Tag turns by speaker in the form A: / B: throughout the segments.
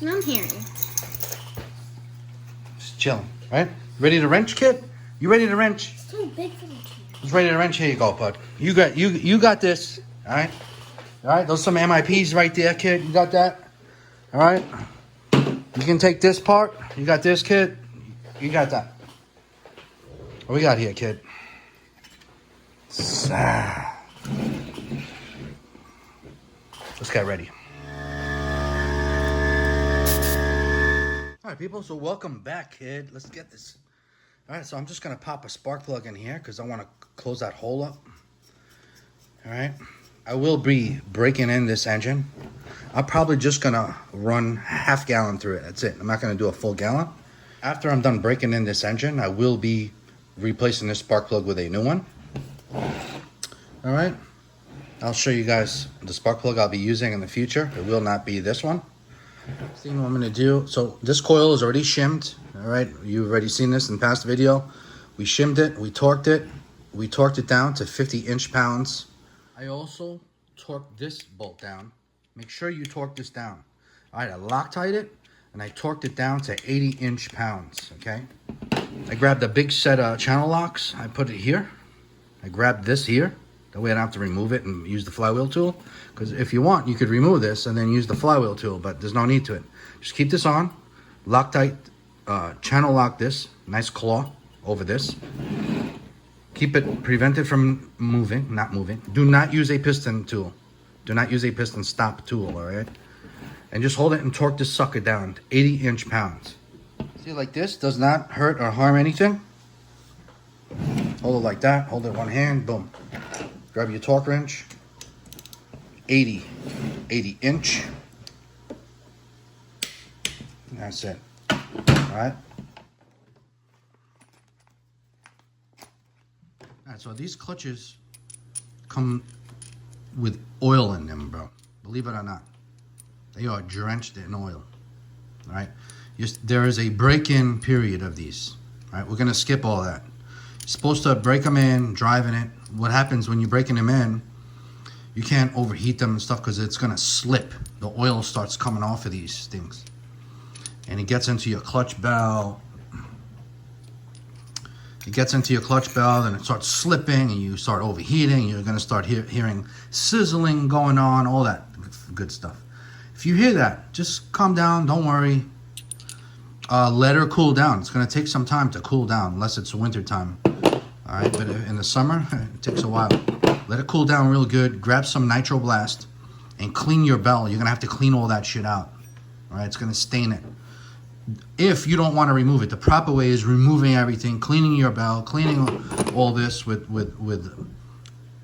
A: I'm hearing.
B: Just chilling, right? Ready to wrench, kid? You ready to wrench?
A: It's too big for me.
B: It's ready to wrench. Here you go, bud. You got this. All right. All right. Those some MIPs right there, kid. You got that. All right. You can take this part. You got this, kid. You got that. What we got here, kid? Let's get ready. All right, people. So welcome back, kid. Let's get this. All right. So I'm just gonna pop a spark plug in here because I want to close that hole up. All right. I will be breaking in this engine. I'm probably just gonna run half gallon through it. That's it. I'm not gonna do a full gallon. After I'm done breaking in this engine, I will be replacing this spark plug with a new one. All right. I'll show you guys the spark plug I'll be using in the future. It will not be this one. See what I'm gonna do. So this coil is already shimmed. All right. You've already seen this in the past video. We shimmed it. We torqued it. We torqued it down to 50 inch-pounds. I also torqued this bolt down. Make sure you torque this down. All right, I Loctite it, and I torqued it down to 80 inch-pounds, okay? I grabbed a big set of channel locks. I put it here. I grabbed this here. That way I don't have to remove it and use the flywheel tool. Because if you want, you could remove this and then use the flywheel tool, but there's no need to it. Just keep this on. Loctite, channel lock this. Nice claw over this. Keep it prevented from moving, not moving. Do not use a piston tool. Do not use a piston stop tool, all right? And just hold it and torque this sucker down to 80 inch-pounds. See, like this, does not hurt or harm anything. Hold it like that, hold it one hand, boom. Grab your torque wrench, 80 inch. That's it, all right? All right, so these clutches come with oil in them, bro. Believe it or not. They are drenched in oil, all right? There is a break-in period of these, all right? We're gonna skip all that. You're supposed to break them in, driving it. What happens when you're breaking them in, you can't overheat them and stuff because it's gonna slip. The oil starts coming off of these things. And it gets into your clutch bell. It gets into your clutch bell, and it starts slipping, and you start overheating. You're gonna start hearing sizzling going on, all that good stuff. If you hear that, just calm down, don't worry. Let her cool down. It's gonna take some time to cool down, unless it's winter time. All right, but in the summer, it takes a while. Let it cool down real good. Grab some Nitro Blast and clean your bell. You're gonna have to clean all that shit out. All right, it's gonna stain it. If you don't want to remove it, the proper way is removing everything, cleaning your bell, cleaning all this with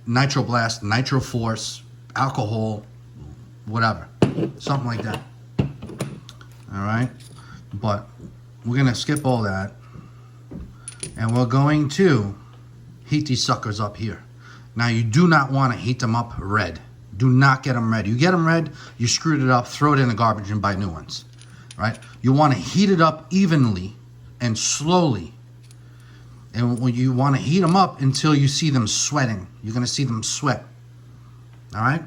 B: Nitro Blast, Nitro Force, alcohol, whatever, something like that. All right, but we're gonna skip all that, and we're going to heat these suckers up here. Now, you do not want to heat them up red. Do not get them red. You get them red, you screwed it up, throw it in the garbage and buy new ones. Right? You want to heat it up evenly and slowly. And when you want to heat them up until you see them sweating. You're going to see them sweat. All right?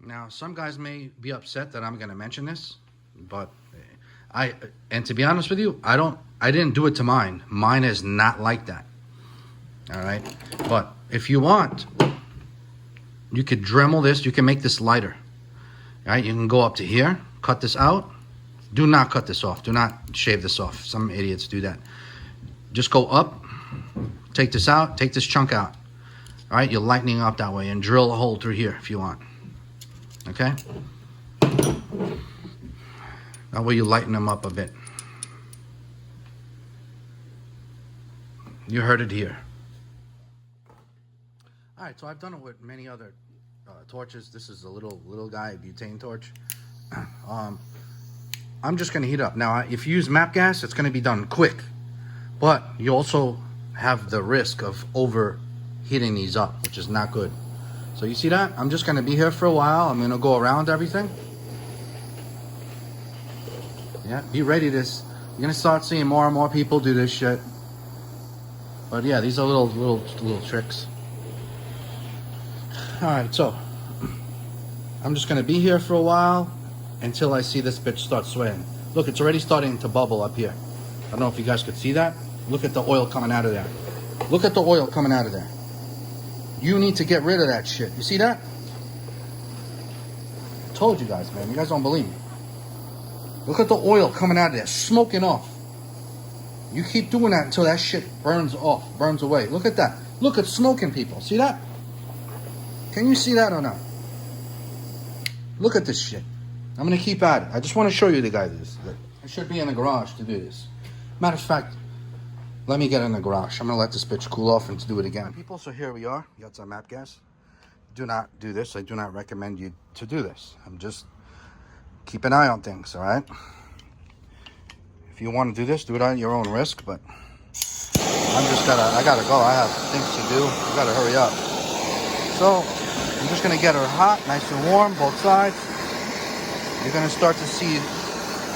B: Now, some guys may be upset that I'm going to mention this, but and to be honest with you, I didn't do it to mine. Mine is not like that. All right? But if you want, you could Dremel this. You can make this lighter. All right, you can go up to here, cut this out. Do not cut this off. Do not shave this off. Some idiots do that. Just go up, take this out, take this chunk out. All right, you're lightening up that way, and drill a hole through here if you want. Okay? That way you lighten them up a bit. You heard it here. All right, so I've done it with many other torches. This is a little guy, butane torch. I'm just going to heat up. Now, if you use MAP gas, it's going to be done quick. But you also have the risk of overheating these up, which is not good. So you see that? I'm just going to be here for a while. I'm going to go around everything. Yeah, be ready to... You're going to start seeing more and more people do this shit. But yeah, these are little tricks. All right, so I'm just gonna be here for a while until I see this bitch start sweating. Look, it's already starting to bubble up here. I don't know if you guys could see that. Look at the oil coming out of there. Look at the oil coming out of there. You need to get rid of that shit. You see that? I told you guys, man. You guys don't believe me. Look at the oil coming out of there, smoking off. You keep doing that until that shit burns off, burns away. Look at that. Look at smoking, people. See that? Can you see that or not? Look at this shit. I'm going to keep at it. I just want to show you the guy this. I should be in the garage to do this. Matter of fact, let me get in the garage. I'm going to let this bitch cool off and to do it again. People, so here we are. Got some map gas. Do not do this. I do not recommend you to do this. I'm just keep an eye on things, all right? If you want to do this, do it on your own risk, but I gotta go. I have things to do. I gotta hurry up. So I'm just gonna get her hot, nice and warm, both sides. You're gonna start to see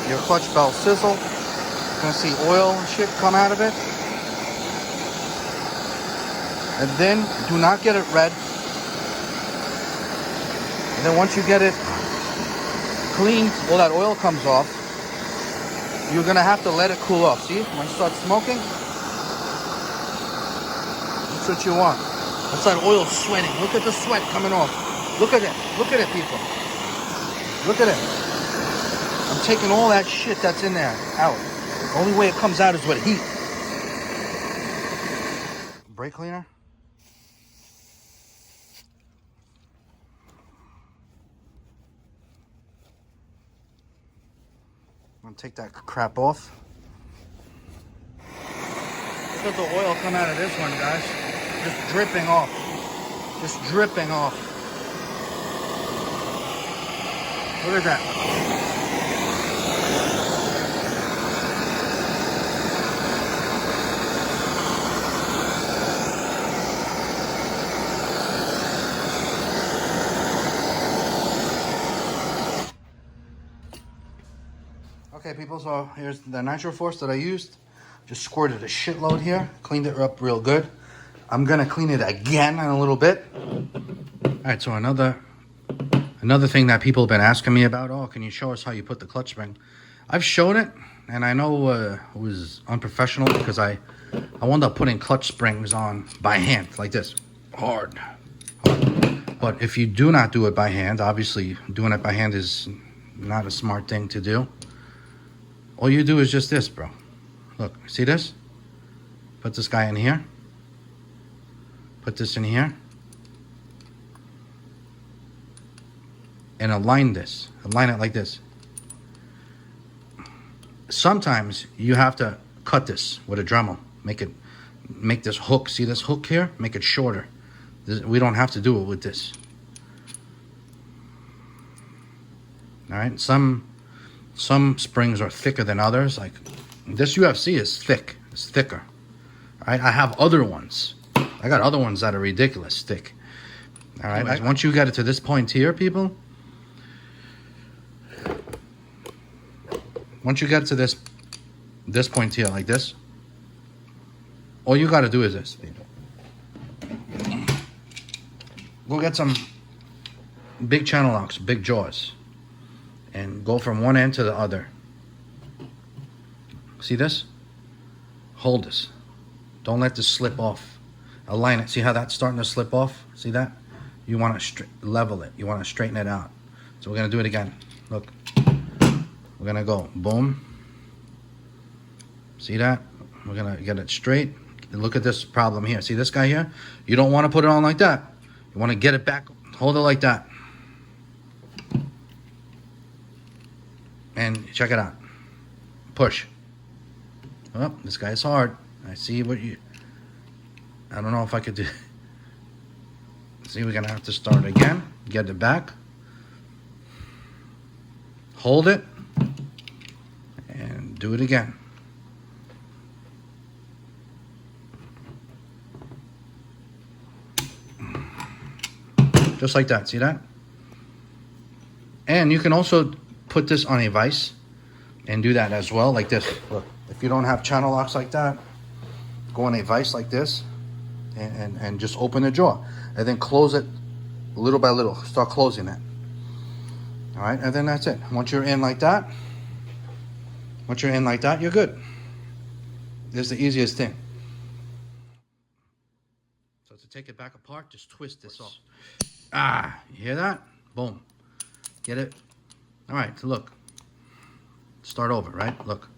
B: your clutch belt sizzle. You're gonna see oil and shit come out of it. And then do not get it red. And then once you get it cleaned, all that oil comes off. You're gonna have to let it cool off. See, when it starts smoking, that's what you want. That's that oil sweating. Look at the sweat coming off. Look at it. Look at it, people. Look at it. I'm taking all that shit that's in there out. The only way it comes out is with heat. Brake cleaner. I'm gonna take that crap off. Look at the oil come out of this one, guys. Just dripping off. Just dripping off. Look at that. Okay, people, so here's the nitro force that I used. Just squirted a shitload here. Cleaned it up real good. I'm gonna clean it again in a little bit. All right, so another thing that people have been asking me about, oh, can you show us how you put the clutch spring? I've shown it, and I know it was unprofessional because I wound up putting clutch springs on by hand, like this, hard. But if you do not do it by hand, obviously doing it by hand is not a smart thing to do. All you do is just this, bro. Look, see this? Put this guy in here. Put this in here. And align this. Align it like this. Sometimes you have to cut this with a Dremel. Make this hook. See this hook here? Make it shorter. We don't have to do it with this. All right. Some springs are thicker than others. Like this UFC is thick. It's thicker. All right. I have other ones. I got other ones that are ridiculous thick. All right. Once you get it to this point here, people. Once you get to this point here, like this, all you got to do is this, people. Go get some big channel locks, big jaws, and go from one end to the other. See this? Hold this. Don't let this slip off. Align it. See how that's starting to slip off? See that? You want to level it. You want to straighten it out. So we're going to do it again. Look. We're going to go boom. See that? We're going to get it straight. Look at this problem here. See this guy here? You don't want to put it on like that. You want to get it back. Hold it like that. And check it out. Push. Oh, this guy is hard. I see what you... I don't know if I could do... See, we're going to have to start again. Get it back. Hold it. And do it again. Just like that. See that? And you can also put this on a vise and do that as well, like this. Look, if you don't have channel locks like that, go on a vise like this and just open the jaw. And then close it little by little. Start closing it. All right, and then that's it. Once you're in like that, you're good. This is the easiest thing. So to take it back apart, just twist this off. Ah, you hear that? Boom. Get it? All right, so look. Start over, right? Look.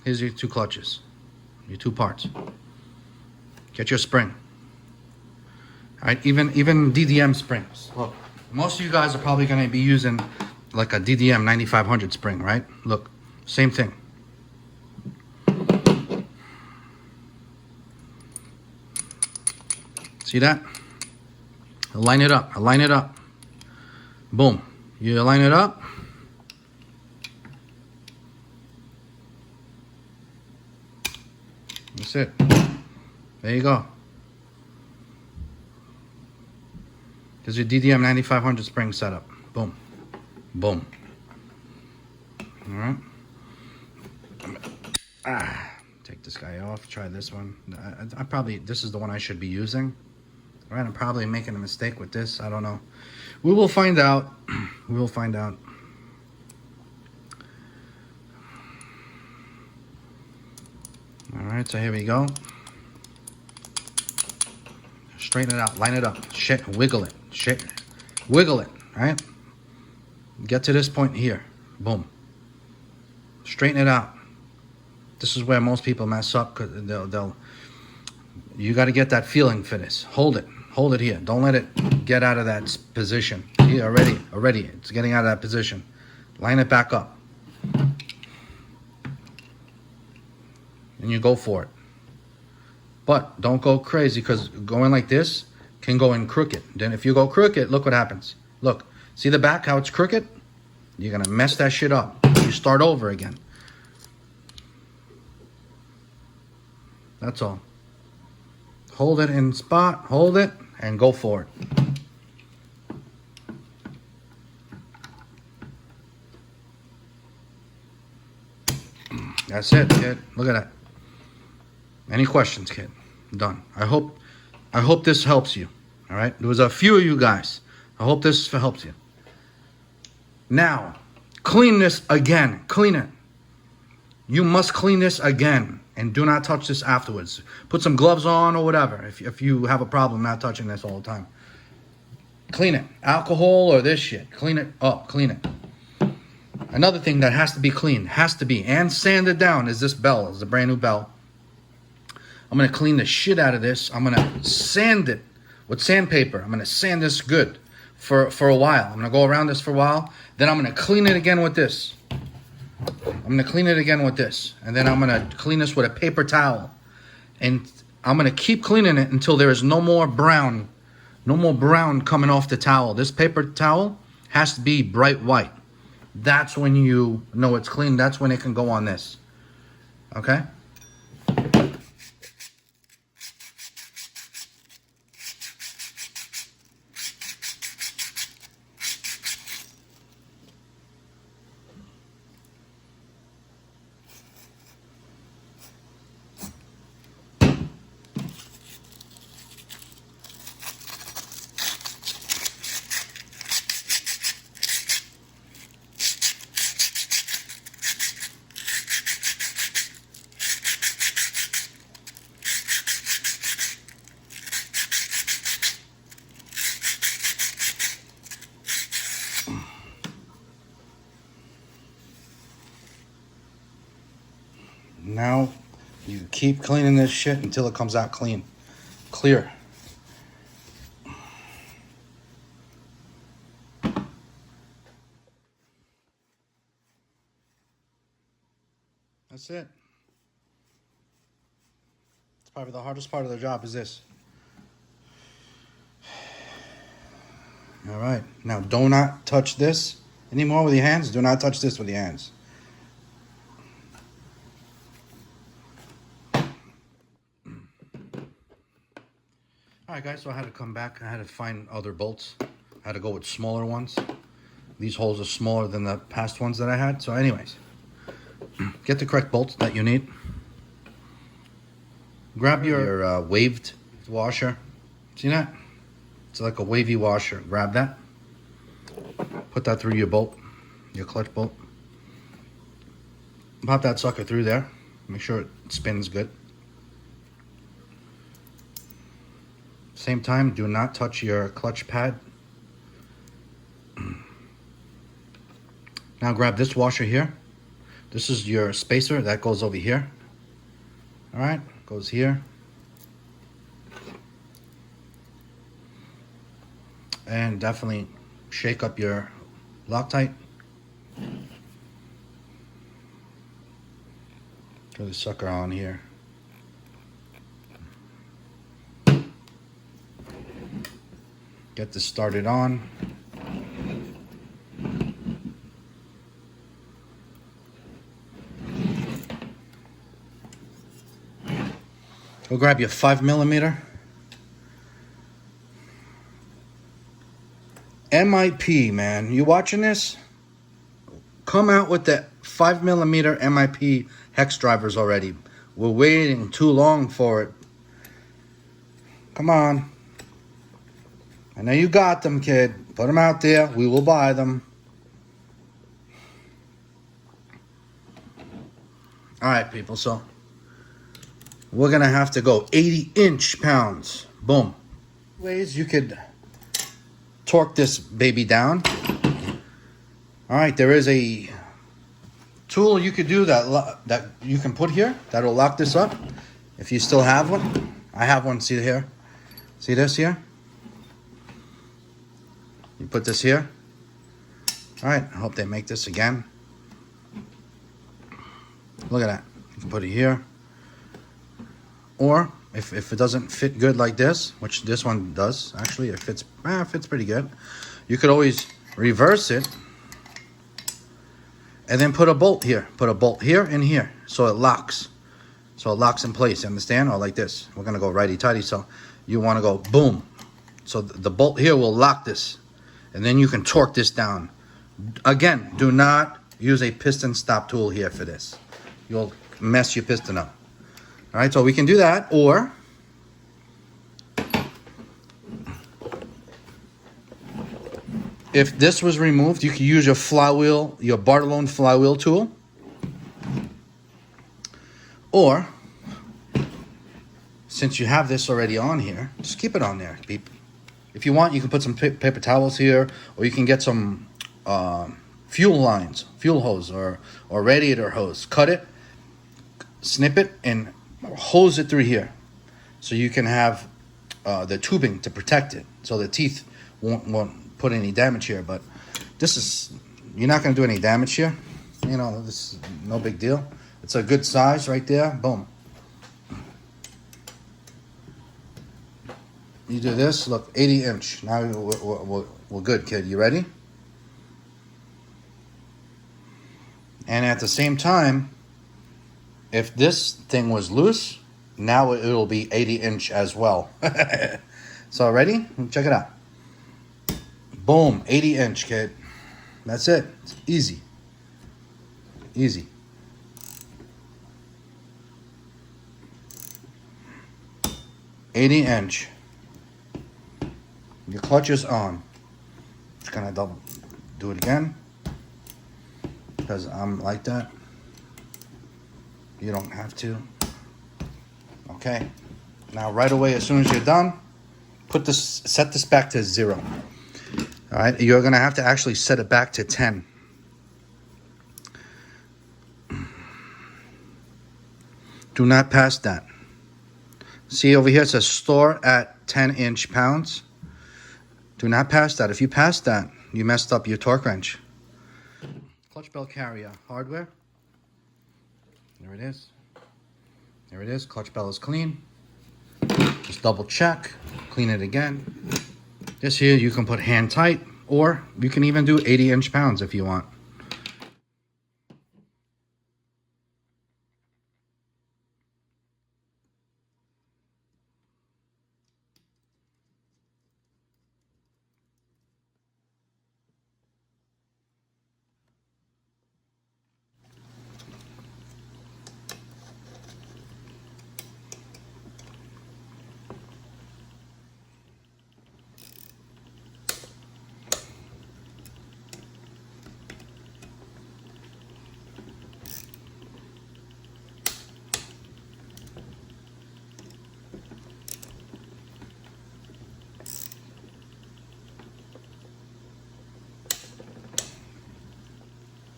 B: Here's your 2 clutches. Your 2 parts. Get your spring. All right, even DDM springs. Look, most of you guys are probably going to be using like a DDM 9500 spring, right? Look, same thing. See that? Line it up. Line it up. Boom. You line it up. That's it. There you go. There's your DDM 9500 spring setup. Boom. Boom. All right. Take this guy off. Try this one. I probably, this is the one I should be using. All right, I'm probably making a mistake with this. I don't know. We will find out. We will find out. All right, so here we go. Straighten it out. Line it up. Shit, wiggle it. Shit, wiggle it. All right. Get to this point here. Boom. Straighten it out. This is where most people mess up because they'll. You got to get that feeling for this. Hold it. Hold it here. Don't let it get out of that position. Here, already. It's getting out of that position. Line it back up. And you go for it. But don't go crazy because going like this can go in crooked. Then if you go crooked, look what happens. Look. See the back, how it's crooked? You're going to mess that shit up. You start over again. That's all. Hold it in spot, hold it, and go for it. That's it, kid. Look at that. Any questions, kid? Done. I hope this helps you. All right? There was a few of you guys. I hope this helps you. Now, clean this again. Clean it. You must clean this again. And do not touch this afterwards. Put some gloves on or whatever if you have a problem not touching this all the time. Clean it. Alcohol or this shit. Clean it up. Clean it. Another thing that has to be cleaned, and sanded down is this bell. It's a brand new bell. I'm going to clean the shit out of this. I'm going to sand it with sandpaper. I'm going to sand this good for a while. I'm going to go around this for a while. Then I'm going to clean it again with this. I'm going to clean it again with this. And then I'm going to clean this with a paper towel. And I'm going to keep cleaning it until there is no more brown coming off the towel. This paper towel has to be bright white. That's when you know it's clean. That's when it can go on this. Okay? Now, you keep cleaning this shit until it comes out clean. Clear. That's it. It's probably the hardest part of the job is this. All right. Now, do not touch this anymore with your hands. Do not touch this with your hands. Alright guys, so I had to come back. I had to find other bolts. I had to go with smaller ones. These holes are smaller than the past ones that I had. So anyways, get the correct bolts that you need. Grab your waved washer. See that? It's like a wavy washer. Grab that. Put that through your bolt, your clutch bolt. Pop that sucker through there. Make sure it spins good. Same time, do not touch your clutch pad. Now grab this washer here. This is your spacer that goes over here. All right, goes here. And definitely shake up your Loctite. Throw the sucker on here. Get this started on. Go grab your 5mm. MIP, man. You watching this? Come out with the 5mm MIP hex drivers already. We're waiting too long for it. Come on. I know you got them, kid. Put them out there. We will buy them. All right, people. So we're going to have to go 80 inch-pounds. Boom. Ways you could torque this baby down. All right, there is a tool you could do that you can put here that'll lock this up if you still have one. I have one. See here? See this here? You put this here. All right, I hope they make this again. Look at that. You can put it here. Or if it doesn't fit good like this, which this one does, actually, it fits pretty good. You could always reverse it and then put a bolt here. Put a bolt here and here so it locks. So it locks in place, you understand? Or like this. We're going to go righty-tighty, so you want to go boom. So the bolt here will lock this. And then you can torque this down. Again, do not use a piston stop tool here for this. You'll mess your piston up. All right, so we can do that, or if this was removed, you could use your flywheel, your Bartolone flywheel tool. Or, since you have this already on here, just keep it on there. If you want, you can put some paper towels here, or you can get some fuel lines, fuel hose, or radiator hose. Cut it, snip it, and hose it through here. So you can have the tubing to protect it, so the teeth won't put any damage here. But this is, you're not going to do any damage here. You know, this is no big deal. It's a good size right there. Boom. You do this, look, 80 inch. Now we're good, kid. You ready? And at the same time, if this thing was loose, now it'll be 80 inch as well. So ready? Check it out. Boom, 80 inch, kid. That's it. It's easy. Easy. $80". Your clutch is on. Just gonna do it again because I'm like that. You don't have to. Okay. Now right away, as soon as you're done, set this back to 0. All right. You're gonna have to actually set it back to 10. Do not pass that. See over here, it says store at 10 inch-pounds. Do not pass that. If you pass that, you messed up your torque wrench. Clutch bell carrier hardware. There it is. There it is. Clutch bell is clean. Just double check. Clean it again. This here you can put hand tight, or you can even do 80 inch-pounds if you want.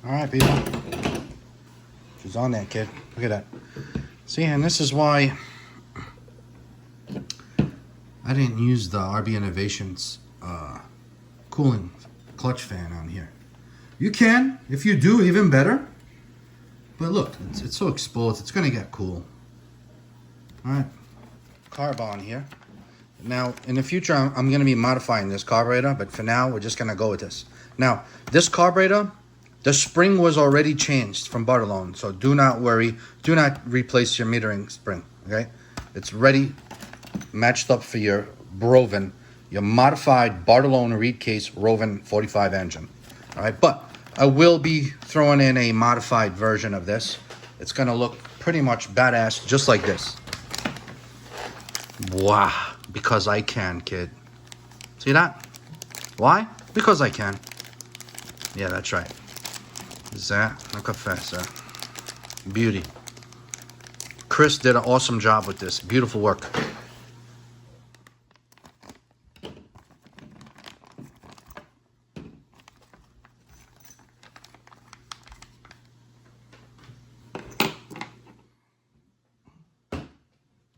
B: All right, people. She's on that, kid. Look at that. See, and this is why I didn't use the RB Innovations cooling clutch fan on here. You can, if you do, even better. But look, it's so exposed, it's gonna get cool. All right, carb on here. Now, in the future, I'm gonna be modifying this carburetor, but for now, we're just gonna go with this. Now, this carburetor, the spring was already changed from Botajell, so do not worry. Do not replace your metering spring, okay? It's ready, matched up for your Roven, your modified Botajell reed case Roven 45 engine. All right, but I will be throwing in a modified version of this. It's gonna look pretty much badass, just like this. Wow, because I can, kid. See that? Why? Because I can. Yeah, that's right. That, look at faster. Beauty. Chris did an awesome job with this. Beautiful work.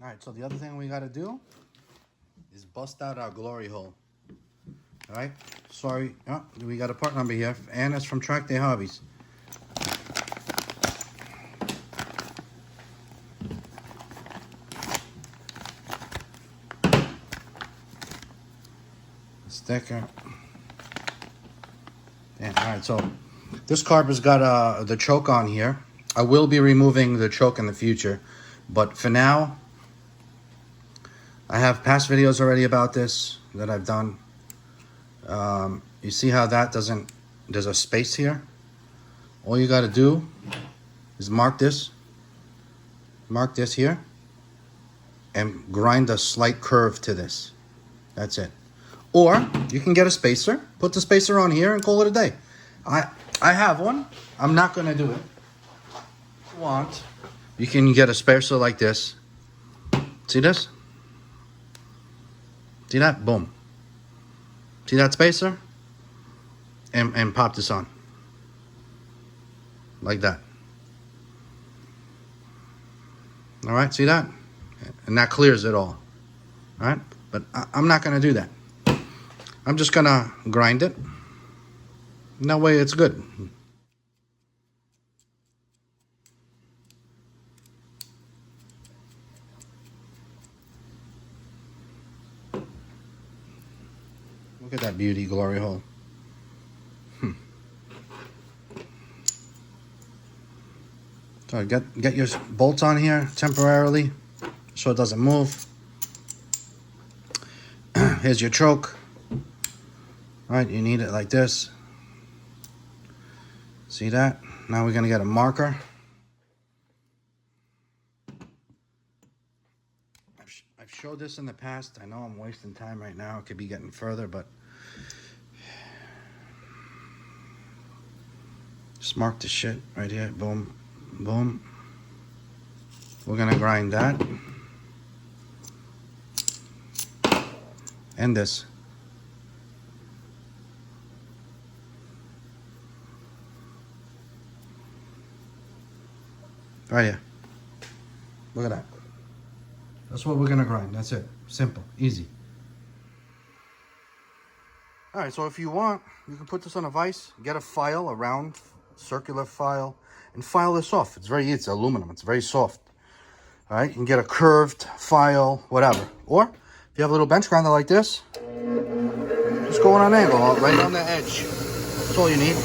B: Alright, so the other thing we gotta do is bust out our glory hole. Alright, sorry, oh, we got a part number here, and it's from Track Day Hobbies. Sticker. Yeah, alright, so this carb has got the choke on here. I will be removing the choke in the future, but for now, I have past videos already about this that I've done. You see how that doesn't, there's a space here. All you got to do is mark this here, and grind a slight curve to this. That's it. Or you can get a spacer, put the spacer on here and call it a day. I have one. I'm not going to do it. If you want, you can get a spacer like this. See this? See that? Boom. See that spacer? And pop this on. Like that. Alright, see that? And that clears it all. Alright? But I'm not going to do that. I'm just going to grind it. And that way it's good. Look at that beauty, glory hole. So get your bolts on here temporarily so it doesn't move. Here's your choke. Right, you need it like this. See that? Now we're gonna get a marker. I've showed this in the past. I know I'm wasting time right now. It could be getting further, but just mark the shit right here. Boom, boom. We're gonna grind that and this. Right here. Look at that. That's what we're gonna grind. That's it. Simple, easy. All right, so if you want, you can put this on a vise, get a file, a round circular file, and file this off. It's very easy. It's aluminum. It's very soft. All right, you can get a curved file, whatever. Or if you have a little bench grinder like this, just go on an angle, right on the edge. That's all you need.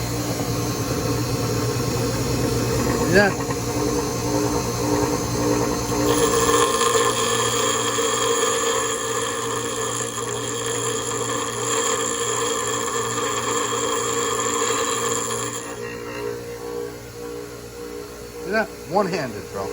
B: See that? See that? One-handed, bro.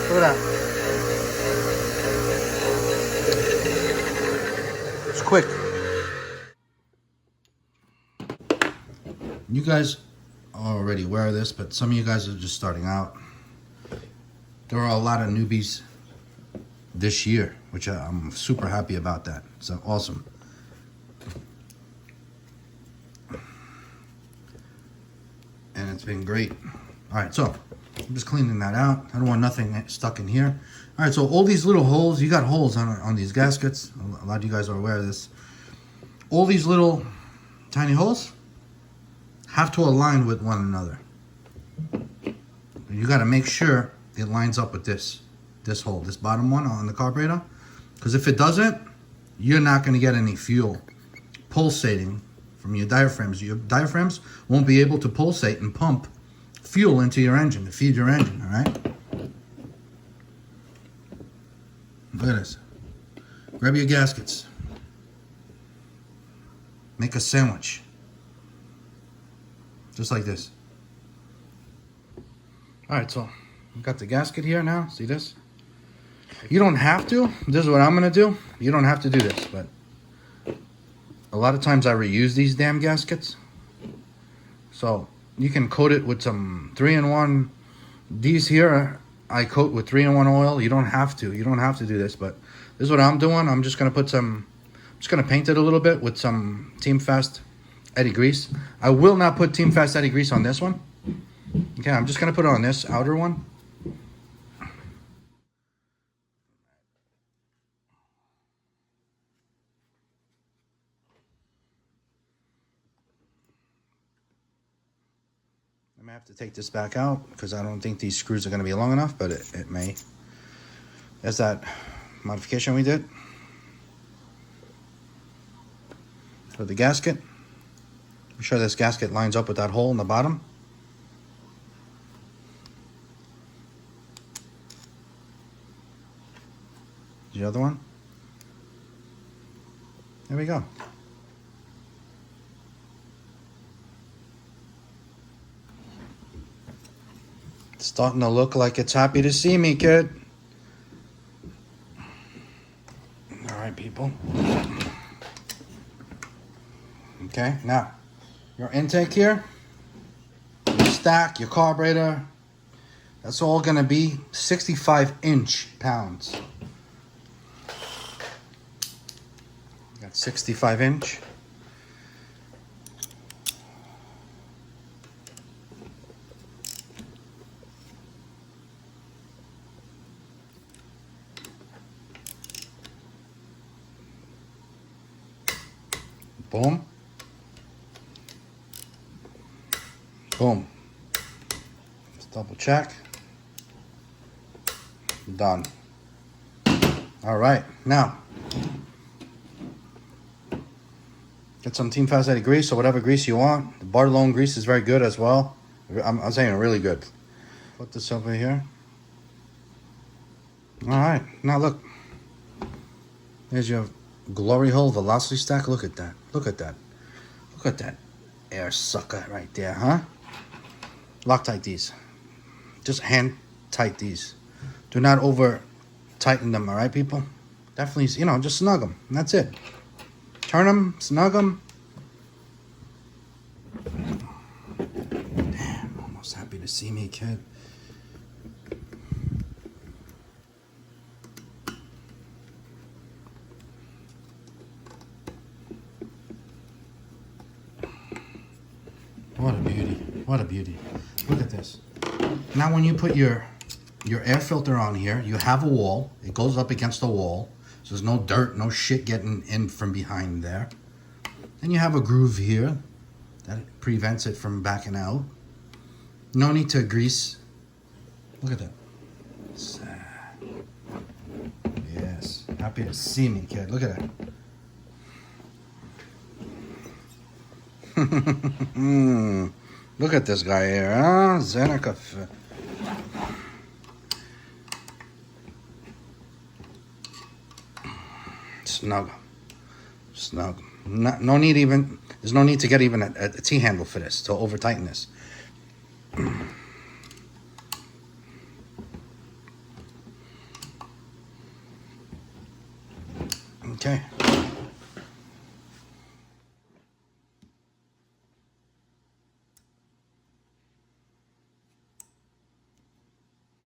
B: Look at that. It's quick. You guys are already aware of this, but some of you guys are just starting out. There are a lot of newbies this year, which I'm super happy about that. It's awesome. And it's been great. All right, so I'm just cleaning that out. I don't want nothing stuck in here. All right, so all these little holes, you got holes on these gaskets. A lot of you guys are aware of this. All these little tiny holes have to align with one another. You got to make sure it lines up with this hole, this bottom one on the carburetor. Because if it doesn't, you're not going to get any fuel pulsating from your diaphragms. Your diaphragms won't be able to pulsate and pump fuel into your engine, to feed your engine, all right? Look at this. Grab your gaskets. Make a sandwich. Just like this. All right, so I've got the gasket here now. See this? You don't have to. This is what I'm going to do. You don't have to do this, but a lot of times I reuse these damn gaskets. So you can coat it with some 3-in-1. These here I coat with 3-in-1 oil. You don't have to. You don't have to do this, but this is what I'm doing. I'm just going to put some, I'm just going to paint it a little bit with some Team Fast Eddie grease. I will not put Team Fast Eddie grease on this one. Okay, I'm just going to put it on this outer one. I may have to take this back out because I don't think these screws are going to be long enough, but it may. There's that modification we did for the gasket. Be sure this gasket lines up with that hole in the bottom. The other one. There we go. It's starting to look like it's happy to see me, kid. All right, people. Okay, now your intake here, your stack, your carburetor, that's all gonna be 65-inch pounds. Got 65-inch. Boom. Boom. Let's double check. Done. All right, now get some Team Fast Eddie grease or whatever grease you want. The Bartolone grease is very good as well. I'm saying really good. Put this over here. All right, now look. There's your glory hole velocity stack. Look at that. Look at that. Look at that air sucker right there, huh? Loctite these. Just hand tight these. Do not over tighten them, all right, people? Definitely, you know, just snug them. And that's it. Turn them, snug them. Damn, almost happy to see me, kid. What a beauty. What a beauty. Look at this. Now when you put your air filter on here, you have a wall. It goes up against the wall. So there's no dirt, no shit getting in from behind there. Then you have a groove here that prevents it from backing out. No need to grease. Look at that. Yes. Happy to see me, kid. Look at that. Look at this guy here, huh? Zeneca. Snug. Snug. No need even, there's no need to get even a T-handle for this, to over-tighten this. Okay.